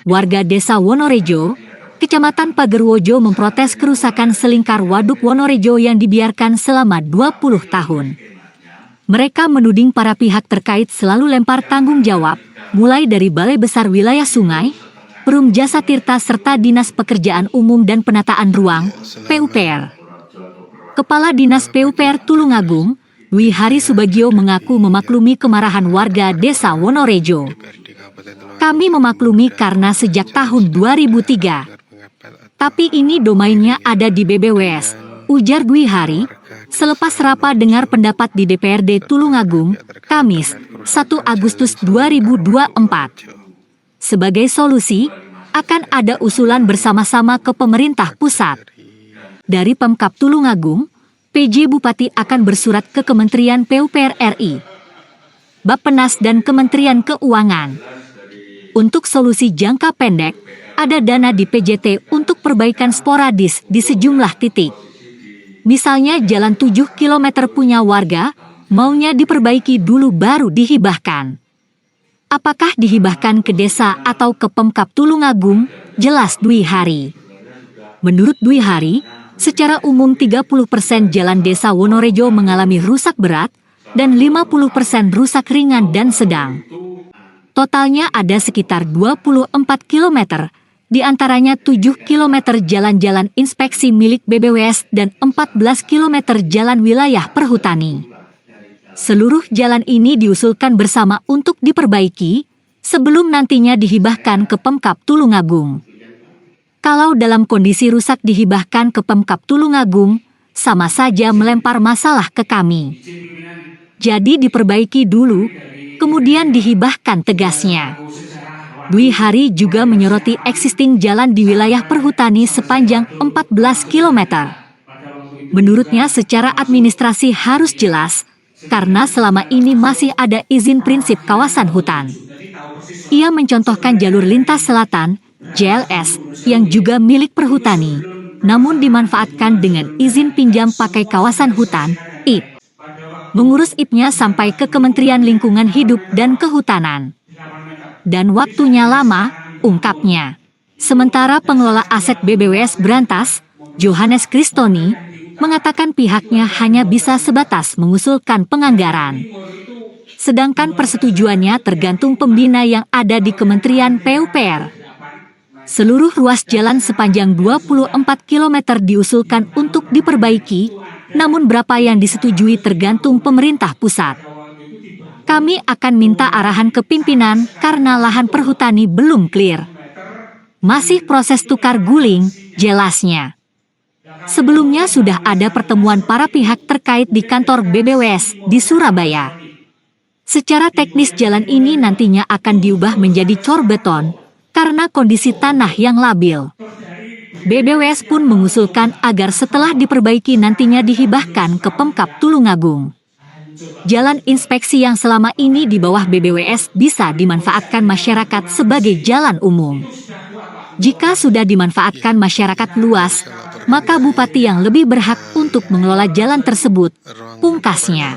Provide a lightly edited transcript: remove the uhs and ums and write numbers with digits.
Warga Desa Wonorejo, Kecamatan Pagerwojo memprotes kerusakan selingkar Waduk Wonorejo yang dibiarkan selama 20 tahun. Mereka menuding para pihak terkait selalu lempar tanggung jawab, mulai dari Balai Besar Wilayah Sungai, Perum Jasa Tirta serta Dinas Pekerjaan Umum dan Penataan Ruang, PUPR. Kepala Dinas PUPR Tulungagung, Dwi Hari Subagio mengaku memaklumi kemarahan warga Desa Wonorejo. Kami memaklumi karena sejak tahun 2003. Tapi ini domainnya ada di BBWS, ujar Dwi Hari, selepas rapat dengar pendapat di DPRD Tulungagung, Kamis, 1 Agustus 2024. Sebagai solusi, akan ada usulan bersama-sama ke pemerintah pusat. Dari Pemkab Tulungagung, PJ Bupati akan bersurat ke Kementerian PUPR RI, Bappenas dan Kementerian Keuangan. Untuk solusi jangka pendek, ada dana di PJT untuk perbaikan sporadis di sejumlah titik. Misalnya jalan 7 km punya warga, maunya diperbaiki dulu baru dihibahkan. Apakah dihibahkan ke desa atau ke Pemkab Tulungagung? Jelas Dwi Hari. Menurut Dwi Hari, secara umum 30% jalan Desa Wonorejo mengalami rusak berat dan 50% rusak ringan dan sedang. Totalnya ada sekitar 24 km, di antaranya 7 km jalan-jalan inspeksi milik BBWS dan 14 km jalan wilayah perhutani. Seluruh jalan ini diusulkan bersama untuk diperbaiki, sebelum nantinya dihibahkan ke Pemkab Tulungagung. Kalau dalam kondisi rusak dihibahkan ke Pemkab Tulungagung, sama saja melempar masalah ke kami. Jadi diperbaiki dulu, kemudian dihibahkan, tegasnya. Dwi Hari juga menyoroti existing jalan di wilayah perhutani sepanjang 14 km. Menurutnya secara administrasi harus jelas, karena selama ini masih ada izin prinsip kawasan hutan. Ia mencontohkan jalur lintas selatan, JLS, yang juga milik perhutani, namun dimanfaatkan dengan izin pinjam pakai kawasan hutan, IP. Mengurus IP-nya sampai ke Kementerian Lingkungan Hidup dan Kehutanan. Dan waktunya lama, ungkapnya. Sementara pengelola aset BBWS Brantas, Johannes Kristoni, mengatakan pihaknya hanya bisa sebatas mengusulkan penganggaran. Sedangkan persetujuannya tergantung pembina yang ada di Kementerian PUPR. Seluruh ruas jalan sepanjang 24 km diusulkan untuk diperbaiki, namun berapa yang disetujui tergantung pemerintah pusat. Kami akan minta arahan ke pimpinan karena lahan perhutani belum clear. Masih proses tukar guling, jelasnya. Sebelumnya sudah ada pertemuan para pihak terkait di kantor BBWS di Surabaya. Secara teknis jalan ini nantinya akan diubah menjadi cor beton karena kondisi tanah yang labil. BBWS pun mengusulkan agar setelah diperbaiki nantinya dihibahkan ke Pemkab Tulungagung. Jalan inspeksi yang selama ini di bawah BBWS bisa dimanfaatkan masyarakat sebagai jalan umum. Jika sudah dimanfaatkan masyarakat luas, maka bupati yang lebih berhak untuk mengelola jalan tersebut, pungkasnya.